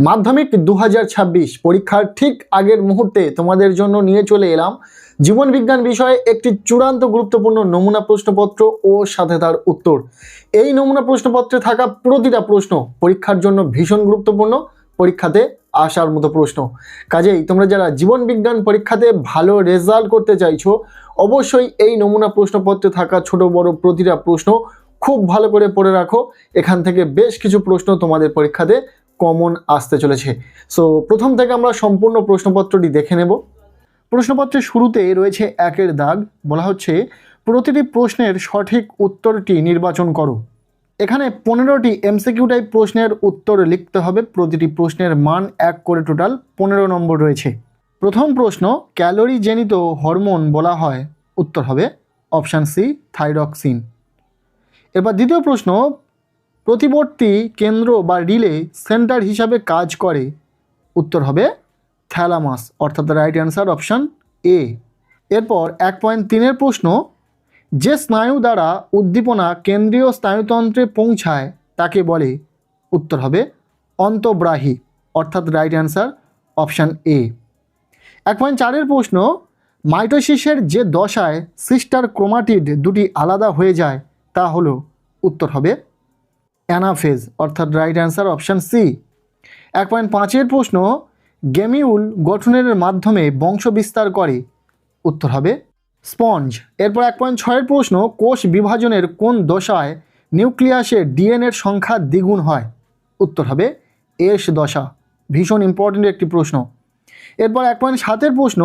মাধ্যমিক 2026 পরীক্ষার ঠিক আগের মুহূর্তে তোমাদের জন্য নিয়ে চলে এলাম জীবন বিজ্ঞান বিষয়ে একটি চূড়ান্ত গুরুত্বপূর্ণ নমুনা প্রশ্নপত্র ও সাথে তার উত্তর। এই নমুনা প্রশ্নপত্রে থাকা প্রতিটা প্রশ্ন পরীক্ষার জন্য ভীষণ গুরুত্বপূর্ণ, পরীক্ষাতে আসার মতো প্রশ্ন। কাজেই তোমরা যারা জীবন বিজ্ঞান পরীক্ষাতে ভালো রেজাল্ট করতে চাইছো, অবশ্যই এই নমুনা প্রশ্নপত্রে থাকা ছোট বড় প্রতিটা প্রশ্ন খুব ভালো করে পড়ে রাখো। এখান থেকে বেশ কিছু প্রশ্ন তোমাদের পরীক্ষাতে কমন আসতে চলেছে। সো প্রথম থেকে আমরা সম্পূর্ণ প্রশ্নপত্রটি দেখে নেব। প্রশ্নপত্রের শুরুতে রয়েছে 1 দাগ, বলা হচ্ছে প্রতিটি প্রশ্নের সঠিক উত্তরটি নির্বাচন করো। এখানে 15টি এমসিকিউ টাইপ প্রশ্নের উত্তর লিখতে হবে। প্রতিটি প্রশ্নের মান 1 করে, টোটাল 15 নম্বর রয়েছে। প্রথম প্রশ্ন, ক্যালোরি জনিত হরমোন বলা হয়, উত্তর হবে অপশান সি থাইরক্সিন। এবার দ্বিতীয় প্রশ্ন, প্রতিবর্তী কেন্দ্র বা রিলে সেন্টার হিসাবে কাজ করে, উত্তর হবে থ্যালামাস, অর্থাৎ রাইট অ্যান্সার অপশান এ। এরপর 1.3-এর প্রশ্ন, যে স্নায়ু দ্বারা উদ্দীপনা কেন্দ্রীয় স্নায়ুতন্ত্রে পৌঁছায় তাকে বলে, উত্তর হবে অন্তঃব্রাহী, অর্থাৎ রাইট অ্যান্সার অপশান এ। 1.4-এর প্রশ্ন, মাইটোসিসের যে দশায় সিস্টার ক্রোমাটিড দুটি আলাদা হয়ে যায় তা হলো, উত্তর হবে অ্যানাফেজ, অর্থাৎ রাইট অ্যান্সার অপশান সি। 1.5-এর প্রশ্ন, গেমিউল গঠনের মাধ্যমে বংশ বিস্তার করে, উত্তর হবে স্পঞ্জ। এরপর 1.6-এর প্রশ্ন, কোষ বিভাজনের কোন দশায় নিউক্লিয়াসে ডিএনএর সংখ্যা দ্বিগুণ হয়, উত্তর হবে এস দশা। ভীষণ ইম্পর্টেন্ট একটি প্রশ্ন। এরপর 1.7-এর প্রশ্ন,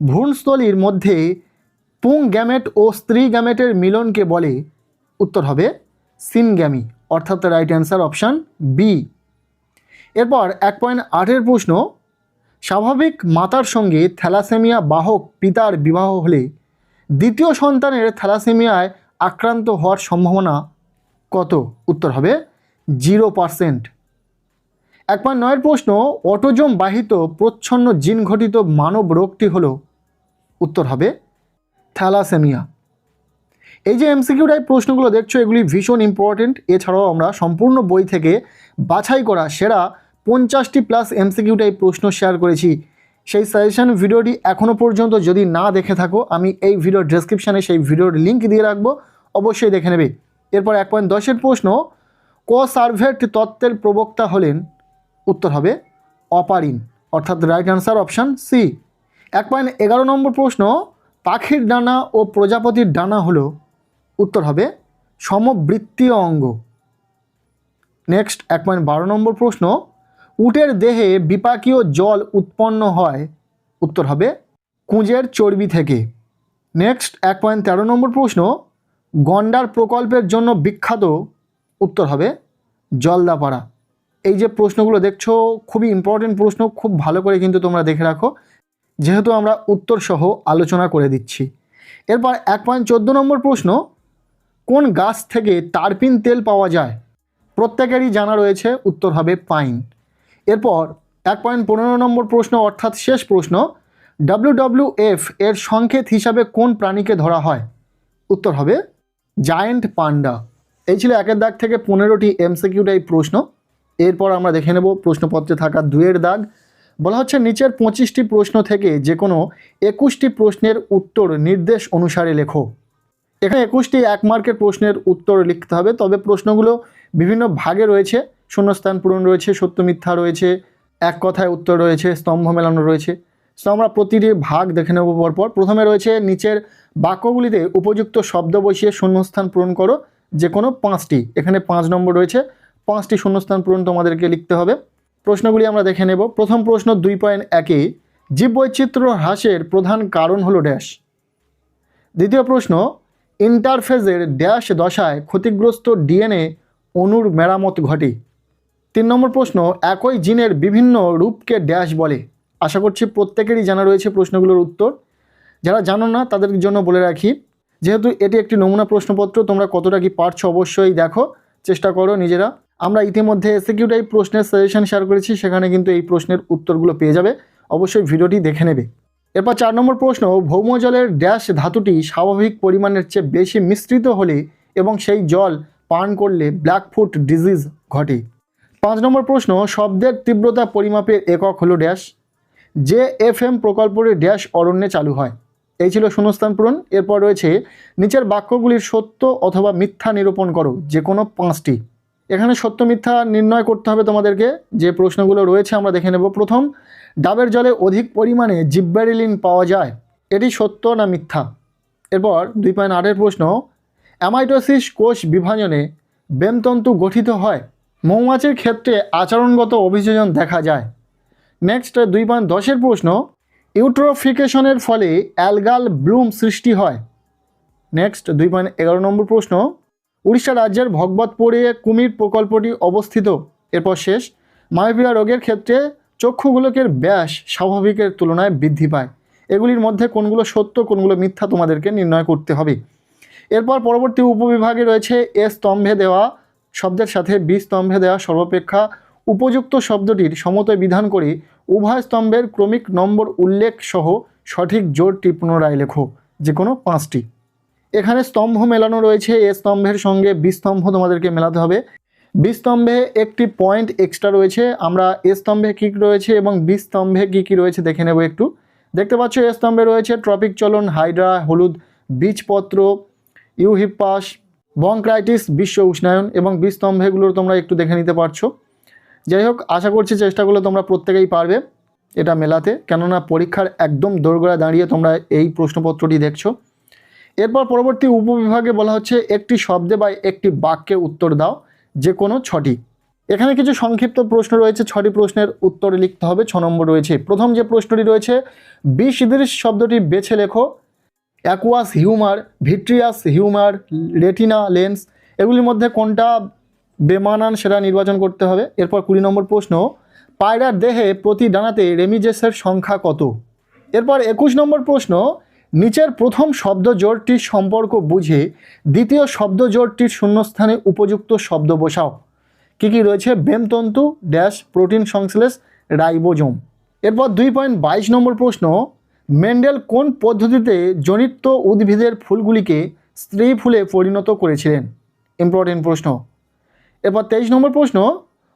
ভ্রূণস্থলীর মধ্যে পুং গ্যামেট ও স্ত্রী গ্যামেটের মিলনকে বলে, উত্তর হবে সিনগ্যামি, অর্থাৎ রাইট অ্যান্সার অপশান বি। এরপর 1.8-এর প্রশ্ন, স্বাভাবিক মাতার সঙ্গে থ্যালাসেমিয়া বাহক পিতার বিবাহ হলে দ্বিতীয় সন্তানের থ্যালাসেমিয়ায় আক্রান্ত হওয়ার সম্ভাবনা কত, উত্তর হবে 0%। 1.9-এর প্রশ্ন, অটোজোম বাহিত প্রচ্ছন্ন জিন ঘটিত মানব রোগটি হলো, উত্তর হবে থ্যালাসেমিয়া। এই যে এমসিকিউ টাইপ প্রশ্নগুলো দেখছো, এগুলি ভীষণ ইম্পর্টেন্ট। এছাড়াও আমরা সম্পূর্ণ বই থেকে বাছাই করা সেরা 50টি প্লাস এমসিকিউ টাইপ প্রশ্ন শেয়ার করেছি। সেই সাজেশন ভিডিওটি এখনও পর্যন্ত যদি না দেখে থাকো, আমি এই ভিডিওর ডেসক্রিপশানে সেই ভিডিওর লিঙ্ক দিয়ে রাখবো, অবশ্যই দেখে নেবে। এরপর 1.10-এর প্রশ্ন, কোসার্ভেট তত্ত্বের প্রবক্তা হলেন, উত্তর হবে অপারিন, অর্থাৎ রাইট অ্যান্সার অপশান সি। 1.11 নম্বর প্রশ্ন, পাখির ডানা ও প্রজাপতির ডানা হলো, উত্তর হবে সমবৃত্তীয় অঙ্গ। নেক্সট 1.12 নম্বর প্রশ্ন, উটের দেহে বিপাকীয় জল উৎপন্ন হয়, উত্তর হবে কুঁজের চর্বি থেকে। নেক্সট 1.13 নম্বর প্রশ্ন, গন্ডার প্রকল্পের জন্য বিখ্যাত, উত্তর হবে জলদাপাড়া। এই যে প্রশ্নগুলো দেখছো খুবই ইম্পর্টেন্ট প্রশ্ন, খুব ভালো করে কিন্তু তোমরা দেখে রাখো, যেহেতু আমরা উত্তর সহ আলোচনা করে দিচ্ছি। এরপর 1.14 নম্বর প্রশ্ন, কোন গাছ থেকে টারপিন তেল পাওয়া যায়, প্রত্যেকেরই জানা রয়েছে, উত্তর হবে পাইন। এরপর 1.15 নম্বর প্রশ্ন, অর্থাৎ শেষ প্রশ্ন, WWF এর সংকেত হিসাবে কোন প্রাণীকে ধরা হয়, উত্তর হবে জায়েন্ট পান্ডা। এই ছিল 1 দাগ থেকে 15টি এমসিকিউ টাইপ প্রশ্ন। এরপর আমরা দেখে নেব প্রশ্নপত্রে থাকা 2 দাগ, বলা হচ্ছে নিচের 25টি প্রশ্ন থেকে যে কোনো 21টি প্রশ্নের উত্তর নির্দেশ অনুসারে লেখো। এখানে 21টি 1 মার্কের প্রশ্নের উত্তর লিখতে হবে, তবে প্রশ্নগুলো বিভিন্ন ভাগে রয়েছে। শূন্যস্থান পূরণ রয়েছে, সত্য মিথ্যা রয়েছে, এক কথায় উত্তর রয়েছে, স্তম্ভ মেলানো রয়েছে। সো আমরা প্রতিটি ভাগ দেখে নেব পরপর। প্রথমে রয়েছে নিচের বাক্যগুলিতে উপযুক্ত শব্দ বসিয়ে শূন্যস্থান পূরণ করো, যে কোনো 5টি। এখানে 5 নম্বর রয়েছে, 5টি শূন্যস্থান পূরণ তোমাদেরকে লিখতে হবে। প্রশ্নগুলি আমরা দেখে নেব। প্রথম প্রশ্ন 2.1-এ, জীববৈচিত্র্য হ্রাসের প্রধান কারণ হলো ড্যাশ। দ্বিতীয় প্রশ্ন, ইন্টারফেজের ড্যাশ দশায় ক্ষতিগ্রস্ত ডিএনএ অণুর মেরামত ঘটে। 3 নম্বর প্রশ্ন, একই জিনের বিভিন্ন রূপকে ড্যাশ বলে। আশা করছি প্রত্যেকেরই জানা রয়েছে প্রশ্নগুলোর উত্তর। যারা জানো না তাদের জন্য বলে রাখি, যেহেতু এটি একটি নমুনা প্রশ্নপত্র, তোমরা কতটা কি পারছো অবশ্যই দেখো, চেষ্টা করো নিজেরা। আমরা ইতিমধ্যে এসকিউ টাইপ প্রশ্নের সাজেশন শেয়ার করেছি, সেখানে কিন্তু এই প্রশ্নের উত্তরগুলো পেয়ে যাবে, অবশ্যই ভিডিওটি দেখে নেবে। এরপর 4 নম্বর প্রশ্ন, ভৌমজলের ড্যাশ ধাতুটি স্বাভাবিক পরিমাণের চেয়ে বেশি মিশ্রিত হলে এবং সেই জল পান করলে ব্ল্যাকফুট ডিজিজ ঘটে। 5 নম্বর প্রশ্ন, শব্দের তীব্রতা পরিমাপের একক হলো ড্যাশ। JFM প্রকল্পটি ড্যাশ অরণ্যে চালু হয়। এই ছিল শূন্যস্থান পূরণ। এরপর রয়েছে নিচের বাক্যগুলির সত্য অথবা মিথ্যা নিরূপণ করো, যে কোনো 5টি। এখানে সত্য মিথ্যা নির্ণয় করতে হবে তোমাদেরকে। যে প্রশ্নগুলো রয়েছে আমরা দেখে নেব। প্রথম, ডাবের জলে অধিক পরিমাণে জিব্বেরেলিন পাওয়া যায়, এটি সত্য না মিথ্যা? এরপর 2.8 প্রশ্ন, অ্যামাইটোসিস কোষ বিভাজনে বেমতন্তু গঠিত হয়, মৌমাছির ক্ষেত্রে আচরণগত অভিযোজন দেখা যায়। নেক্সট 2.10 প্রশ্ন, ইউট্রোফিকেশনের ফলে অ্যালগাল ব্লুম সৃষ্টি হয়। নেক্সট 2.11 নম্বর প্রশ্ন, উড়িষ্যা রাজ্যের ভগবতপুরে কুমির প্রকল্পটি অবস্থিত। এরপর শেষ, মায়োপিয়া রোগের ক্ষেত্রে চক্ষুগোলকের ব্যাস স্বাভাবিকের তুলনায় বৃদ্ধি পায়। এগুলির মধ্যে কোনগুলো সত্য কোনগুলো মিথ্যা তোমাদেরকে নির্ণয় করতে হবে। এরপর পরবর্তী উপবিভাগে রয়েছে এ স্তম্ভে দেওয়া শব্দের সাথে বি স্তম্ভে দেওয়া সর্বাপেক্ষা উপযুক্ত শব্দটির সমতয় বিধান করে উভয় স্তম্ভের ক্রমিক নম্বর উল্লেখ সহ সঠিক জোড়টি পুনরায় লেখো, যে কোনো 5টি। এখানে স্তম্ভ মেলানো রয়েছে। এ স্তম্ভের সঙ্গে বি স্তম্ভ তোমাদেরকে মেলাতে হবে। বি স্তম্ভে একটি পয়েন্ট এক্সট্রা রয়েছে। আমরা এ স্তম্ভে কী রয়েছে এবং বি স্তম্ভে কী কী রয়েছে দেখে নেব একটু। দেখতে পাচ্ছ এ স্তম্ভে রয়েছে ট্রপিক চলন, হাইড্রা, হলুদ বীজপত্র, ইউহিপাস, বংক্রাইটিস, বিশ্ব উষ্ণায়ন এবং বি স্তম্ভেগুলো তোমরা একটু দেখে নিতে পারছো। যাই হোক, আশা করছি চেষ্টাগুলো তোমরা প্রত্যেকেই পারবে এটা মেলাতে, কেননা পরীক্ষার একদম দোরগোড়ায় দাঁড়িয়ে তোমরা এই প্রশ্নপত্রটি দেখছো। এরপর পরবর্তী উপবিভাগে বলা হচ্ছে একটি শব্দে বা একটি বাক্যে উত্তর দাও, যে কোনো 6টি। এখানে কিছু সংক্ষিপ্ত প্রশ্ন রয়েছে। 6টি প্রশ্নের উত্তর লিখতে হবে। 6 নম্বর রয়েছে। প্রথম যে প্রশ্নটি রয়েছে, বিসদৃশ শব্দটি বেছে লেখো। Aqueous humour, vitreous humour, retina lens, এগুলির মধ্যে কোনটা বেমানান সেটা নির্বাচন করতে হবে। এরপর 20 নম্বর প্রশ্ন, পায়রার দেহে প্রতি ডানাতে রেমিজেসের সংখ্যা কত? এরপর 21 নম্বর প্রশ্ন, নিচের প্রথম শব্দ জোড়টির সম্পর্ক বুঝে দ্বিতীয় শব্দ জোড়টির শূন্যস্থানে উপযুক্ত শব্দ বসাও। কী কী রয়েছে? বেমতন্তু ড্যাশ প্রোটিন সংশ্লেষ রাইবোজোম। এরপর 2.22 নম্বর প্রশ্ন, মেন্ডেল কোন পদ্ধতিতে জনিত উদ্ভিদের ফুলগুলিকে স্ত্রী ফুলে পরিণত করেছিলেন? ইম্পর্টেন্ট প্রশ্ন। এরপর 23 নম্বর প্রশ্ন,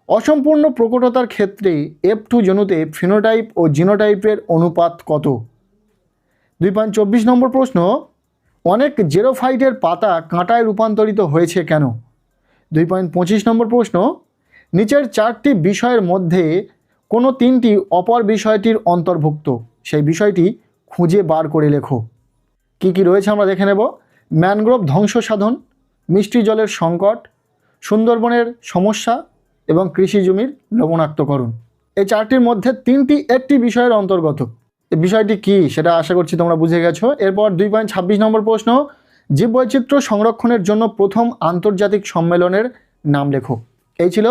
অসম্পূর্ণ প্রকটতার ক্ষেত্রে F2 জনুতে ফিনোটাইপ ও জিনোটাইপের অনুপাত কত? 2.24 নম্বর প্রশ্ন, অনেক জেরোফাইটের পাতা কাঁটায় রূপান্তরিত হয়েছে কেন? 2.25 নম্বর প্রশ্ন, নিচের 4টি বিষয়ের মধ্যে কোনো 3টি অপর বিষয়টির অন্তর্ভুক্ত, সেই বিষয়টি খুঁজে বার করে লেখো। কি কি রয়েছে আমরা দেখে নেব। ম্যানগ্রোভ ধ্বংস সাধন, মিষ্টি জলের সংকট, সুন্দরবনের সমস্যা এবং কৃষি জমির লবণাক্তকরণ। এই 4টির মধ্যে 3টি একটি বিষয়ের অন্তর্গত। এই বিষয়টি কি সেটা আশা করছি তোমরা বুঝে গেছো। এরপর 2.26 নম্বর প্রশ্ন, জীববৈচিত্র্য সংরক্ষণের জন্য প্রথম আন্তর্জাতিক সম্মেলনের নাম লেখো। এই ছিল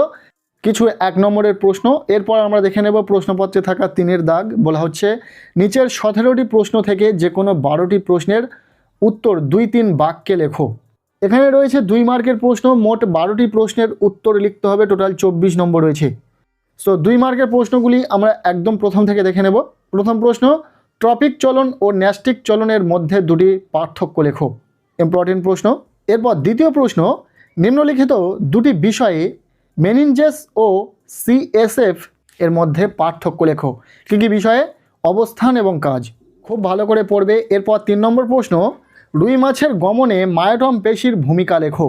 কিছু 1 নম্বরের প্রশ্ন। এরপর আমরা দেখে নেব প্রশ্নপত্রে থাকা 3-এর দাগ। বলা হচ্ছে নিচের 17টি প্রশ্ন থেকে যে কোনো 12টি প্রশ্নের উত্তর 2-3 বাক্যে লেখো। এখানে রয়েছে 2 মার্কের প্রশ্ন। মোট 12টি প্রশ্নের উত্তর লিখতে হবে। টোটাল 24 নম্বর রয়েছে। সো 2 মার্কের প্রশ্নগুলি আমরা একদম প্রথম থেকে দেখে নেব। প্রথম প্রশ্ন, ট্রপিক চলন ও ন্যাস্টিক চলনের মধ্যে দুটি পার্থক্য লেখো। ইম্পর্টেন্ট প্রশ্ন। এরপর দ্বিতীয় প্রশ্ন, নিম্নলিখিত দুটি বিষয়ে মেনিনজেস ও CSF এর মধ্যে পার্থক্য লেখো। কী কী বিষয়ে? অবস্থান এবং কাজ। খুব ভালো করে পড়বে। এরপর 3 নম্বর প্রশ্ন, রুই মাছের গমনে মায়োটম পেশির ভূমিকা লেখো।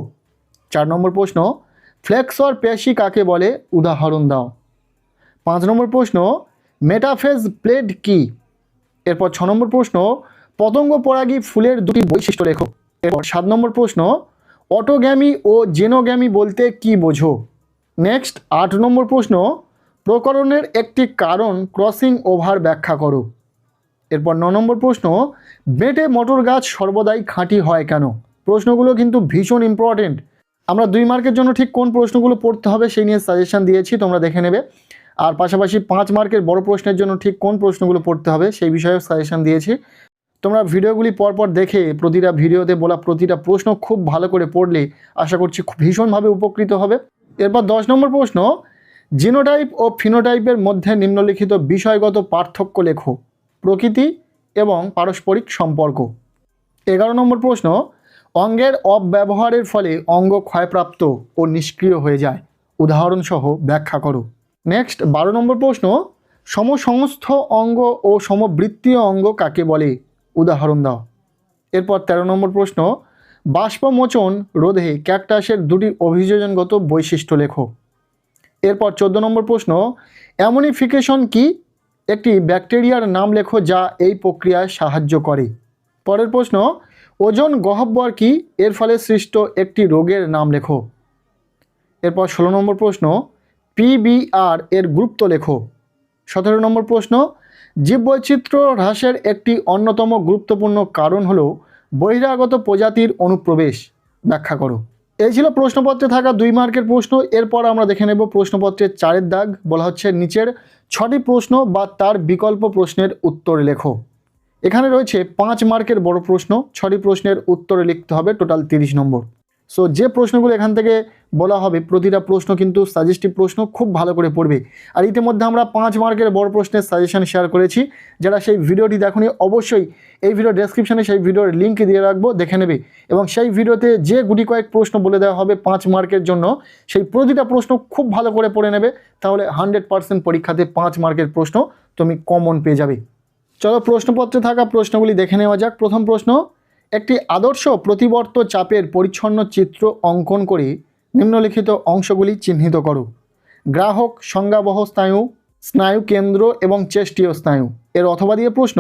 4 নম্বর প্রশ্ন, ফ্লেক্সর পেশি কাকে বলে? উদাহরণ দাও। 5 নম্বর প্রশ্ন, মেটাফেজ প্লেট কি? এরপর 6 নম্বর প্রশ্ন, পতঙ্গ পরাগী ফুলের দুটি বৈশিষ্ট্য লেখো। এরপর 7 নম্বর প্রশ্ন, অটোগ্যামি ও জেনোগ্যামি বলতে কি বোঝো? নেক্সট 8 নম্বর প্রশ্ন, প্রকরণের একটি কারণ ক্রসিং ওভার ব্যাখ্যা করো। এরপর 9 নম্বর প্রশ্ন, বেটে মটর গাছ সর্বদাই খাঁটি হয় কেন? প্রশ্নগুলো কিন্তু ভীষণ ইম্পর্টেন্ট। আমরা 2 মার্কের জন্য ঠিক কোন প্রশ্নগুলো পড়তে হবে সেই নিয়ে সাজেশন দিয়েছি, তোমরা দেখে নেবে। আর পাশাপাশি 5 মার্কের বড় প্রশ্নের জন্য ঠিক কোন প্রশ্নগুলো পড়তে হবে সেই বিষয়েও সাজেশন দিয়েছি। তোমরা ভিডিওগুলি পরপর দেখে প্রতিটা ভিডিওতে বলা প্রতিটা প্রশ্ন খুব ভালো করে পড়লে আশা করছি খুব ভীষণভাবে উপকৃত হবে। এরপর 10 নম্বর প্রশ্ন, জিনোটাইপ ও ফিনোটাইপের মধ্যে নিম্নলিখিত বিষয়গত পার্থক্য লেখো। প্রকৃতি এবং পারস্পরিক সম্পর্ক। 11 নম্বর প্রশ্ন, অঙ্গের অপব্যবহারের ফলে অঙ্গ ক্ষয়প্রাপ্ত ও নিষ্ক্রিয় হয়ে যায়। উদাহরণসহ ব্যাখ্যা করো। নেক্সট 12 নম্বর প্রশ্ন, সমসংস্থ অঙ্গ ও সমবৃত্তীয় অঙ্গ কাকে বলে? উদাহরণ দাও। এরপর 13 নম্বর প্রশ্ন, বাষ্পমোচন রোধে ক্যাকটাসের দুটি অভিযোজনগত বৈশিষ্ট্য লেখো। এরপর 14 নম্বর প্রশ্ন, অ্যামোনিফিকেশন কি? একটি ব্যাকটেরিয়ার নাম লেখো যা এই প্রক্রিয়ায় সাহায্য করে। পরের প্রশ্ন, ওজোন গহ্বর কি? এর ফলে সৃষ্ট একটি রোগের নাম লেখো। এরপর 16 নম্বর প্রশ্ন, পিবিআর এর গুরুত্ব লেখো। 17 নম্বর প্রশ্ন, জীববৈচিত্র্য হ্রাসের একটি অন্যতম গুরুত্বপূর্ণ কারণ হলো বহিরাগত প্রজাতির অনুপ্রবেশ, ব্যাখ্যা করো। এই ছিল প্রশ্নপত্রে থাকা 2 মার্কের প্রশ্ন। এরপর আমরা দেখে নেব প্রশ্নপত্রের 4 দাগ, বলা হচ্ছে নিচের 6টি প্রশ্ন বা তার বিকল্প প্রশ্নের উত্তর লেখো। এখানে রয়েছে 5 মার্কের বড় প্রশ্ন, 6টি প্রশ্নের উত্তরে লিখতে হবে টোটাল 30 নম্বর। সো যে প্রশ্নগুলো এখান থেকে বলা হবে প্রতিটা প্রশ্ন কিন্তু সাজেস্টিভ প্রশ্ন, খুব ভালো করে পড়বে। আর ইতিমধ্যে আমরা 5 মার্কের বড় প্রশ্নের সাজেশন শেয়ার করেছি, যারা সেই ভিডিওটি দেখোনি অবশ্যই এই ভিডিও ডেসক্রিপশনে সেই ভিডিওর লিঙ্ক দিয়ে রাখবো, দেখে নেবে। এবং সেই ভিডিওতে যে গুটি কয়েক প্রশ্ন বলে দেওয়া হবে 5 মার্কের জন্য, সেই প্রতিটা প্রশ্ন খুব ভালো করে পড়ে নেবে, তাহলে 100% পরীক্ষাতে 5 মার্কের প্রশ্ন তুমি কমন পেয়ে যাবে। চলো প্রশ্নপত্রে থাকা প্রশ্নগুলি দেখে নেওয়া যাক। প্রথম প্রশ্ন, একটি আদর্শ প্রতিবর্ত চাপের পরিচ্ছন্ন চিত্র অঙ্কন করে নিম্নলিখিত অংশগুলি চিহ্নিত করো। গ্রাহক, সংজ্ঞাবহ স্নায়ু, স্নায়ু কেন্দ্র এবং চেষ্টীয় স্নায়ু। এর অথবা দিয়ে প্রশ্ন,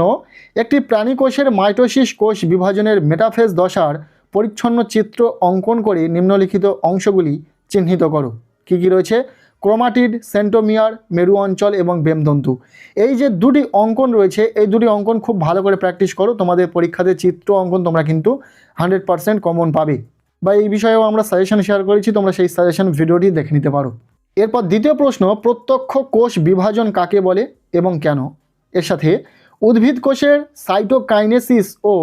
একটি প্রাণীকোষের মাইটোসিস কোষ বিভাজনের মেটাফেজ দশার পরিচ্ছন্ন চিত্র অঙ্কন করে নিম্নলিখিত অংশগুলি চিহ্নিত করো। কী কী রয়েছে? ক্রোমাটিড, সেন্টোমিয়ার, মেরু অঞ্চল এবং বেমতন্তু। এই যে দুটি অঙ্কন রয়েছে, এই দুটি অঙ্কন খুব ভালো করে প্র্যাকটিস করো, তোমাদের পরীক্ষাতে চিত্র অঙ্কন তোমরা কিন্তু 100% কমন পাবে। বা এই বিষয়েও আমরা সাজেশন শেয়ার করেছি, তোমরা সেই সাজেশন ভিডিওটি দেখে নিতে পারো। এরপর দ্বিতীয় প্রশ্ন, প্রত্যক্ষ কোষ বিভাজন কাকে বলে এবং কেন? এর সাথে উদ্ভিদ কোষের সাইটোকাইনেসিস ও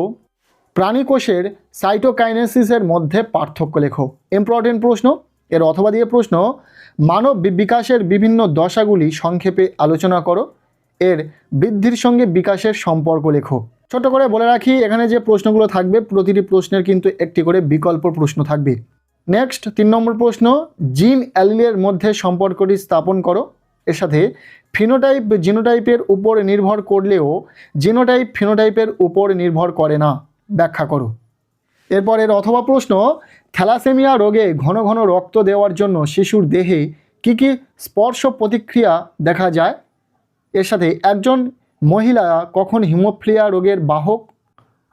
প্রাণী কোষের সাইটোকাইনেসিসের মধ্যে পার্থক্য লেখো। ইম্পর্টেন্ট প্রশ্ন। এর অথবা দিয়ে প্রশ্ন, মানব বিকাশের বিভিন্ন দশাগুলি সংক্ষেপে আলোচনা করো। এর বৃদ্ধির সঙ্গে বিকাশের সম্পর্ক লেখো। ছোট করে বলে রাখি, এখানে যে প্রশ্নগুলো থাকবে প্রতিটি প্রশ্নের কিন্তু একটি করে বিকল্প প্রশ্ন থাকবে। নেক্সট 3 নম্বর প্রশ্ন, জিন অ্যালিলের মধ্যে সম্পর্কটি স্থাপন করো। এর সাথে ফিনোটাইপ জিনোটাইপের উপর নির্ভর করলেও জিনোটাইপ ফিনোটাইপের উপর নির্ভর করে না, ব্যাখ্যা করো। এরপর এর অথবা প্রশ্ন, থ্যালাসেমিয়া রোগে ঘন ঘন রক্ত দেওয়ার জন্য শিশুর দেহে কী কী স্পর্শ প্রতিক্রিয়া দেখা যায়? এর সাথে একজন মহিলা কখন হিমোফিলিয়া রোগের বাহক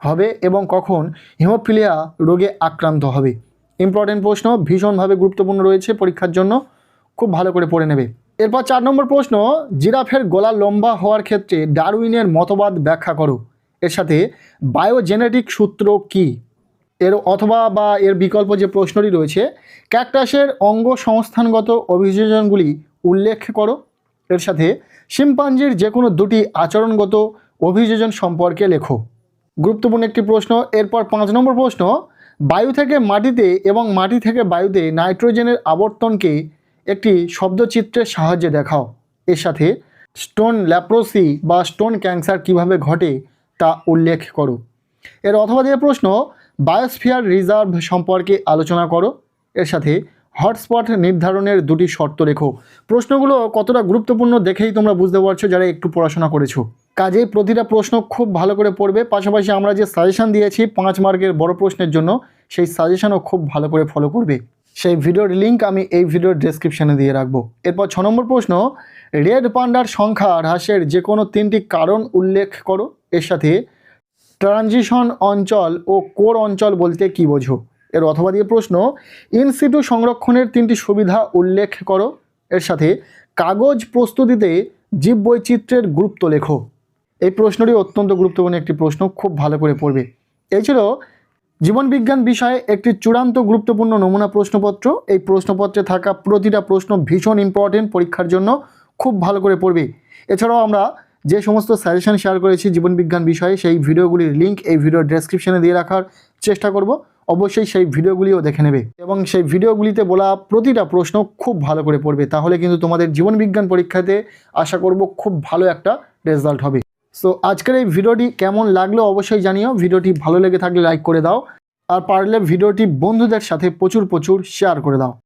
হবে এবং কখন হিমোফিলিয়া রোগে আক্রান্ত হবে? ইম্পর্টেন্ট প্রশ্ন, ভীষণভাবে গুরুত্বপূর্ণ রয়েছে পরীক্ষার জন্য, খুব ভালো করে পড়ে নেবে। এরপর 4 নম্বর প্রশ্ন, জিরাফের গলা লম্বা হওয়ার ক্ষেত্রে ডারউইনের মতবাদ ব্যাখ্যা করো। এর সাথে বায়োজেনেটিক সূত্র কী? এর অথবা বা এর বিকল্প যে প্রশ্নটি রয়েছে, ক্যাকটাসের অঙ্গ সংস্থানগত অভিযোজনগুলি উল্লেখ করো। এর সাথে শিম্পাঞ্জির যে কোনো দুটি আচরণগত অভিযোজন সম্পর্কে লেখো। গুরুত্বপূর্ণ একটি প্রশ্ন। এরপর 5 নম্বর প্রশ্ন, বায়ু থেকে মাটিতে এবং মাটি থেকে বায়ুতে নাইট্রোজেনের আবর্তনকে একটি শব্দচিত্রের সাহায্যে দেখাও। এর সাথে স্টোন ল্যাপ্রোসি বা স্টোন ক্যান্সার কিভাবে ঘটে তা উল্লেখ করো। এর অথবা দিয়ে প্রশ্ন, বায়োস্ফিয়ার রিজার্ভ সম্পর্কে আলোচনা করো। এর সাথে হটস্পট নির্ধারণের দুটি শর্ত লেখো। প্রশ্নগুলো কতটা গুরুত্বপূর্ণ দেখেই তোমরা বুঝতে পারছো যারা একটু পড়াশোনা করেছো। কাজেই প্রতিটা প্রশ্ন খুব ভালো করে পড়বে, পাশাপাশি আমরা যে সাজেশন দিয়েছি 5 মার্কের বড় প্রশ্নের জন্য, সেই সাজেশনও খুব ভালো করে ফলো করবে। সেই ভিডিওর লিঙ্ক আমি এই ভিডিওর ডেসক্রিপশানে দিয়ে রাখবো। এরপর 6 নম্বর প্রশ্ন, রেড পান্ডার সংখ্যা হ্রাসের যে কোনো 3টি কারণ উল্লেখ করো। এর সাথে ট্রানজিশন অঞ্চল ও কোর অঞ্চল বলতে কী বোঝো? এর অথবা দিয়ে প্রশ্ন, ইনসিটু সংরক্ষণের 3টি সুবিধা উল্লেখ করো। এর সাথে কাগজ প্রস্তুতিতে জীববৈচিত্র্যের গুরুত্ব লেখো। এই প্রশ্নটি অত্যন্ত গুরুত্বপূর্ণ একটি প্রশ্ন, খুব ভালো করে পড়বে। এই ছিল জীবনবিজ্ঞান বিষয়ে একটি চূড়ান্ত গুরুত্বপূর্ণ নমুনা প্রশ্নপত্র। এই প্রশ্নপত্রে থাকা প্রতিটা প্রশ্ন ভীষণ ইম্পর্টেন্ট পরীক্ষার জন্য, খুব ভালো করে পড়বে। এছাড়াও আমরা যে সমস্ত সাজেশন শেয়ার করেছি জীবনবিজ্ঞান বিষয়ে, সেই ভিডিওগুলির লিঙ্ক এই ভিডিওর ডেসক্রিপশনে দিয়ে রাখার চেষ্টা করব। অবশ্যই সেই ভিডিওগুলিও দেখে নেবে এবং সেই ভিডিওগুলিতে বলা প্রতিটা প্রশ্ন খুব ভালো করে পড়বে, তাহলে কিন্তু তোমাদের জীবনবিজ্ঞান পরীক্ষাতে আশা করব খুব ভালো একটা রেজাল্ট হবে। সো আজকের এই ভিডিওটি কেমন লাগলো অবশ্যই জানিও। ভিডিওটি ভালো লেগে থাকলে লাইক করে দাও, আর পারলে ভিডিওটি বন্ধুদের সাথে প্রচুর শেয়ার করে দাও।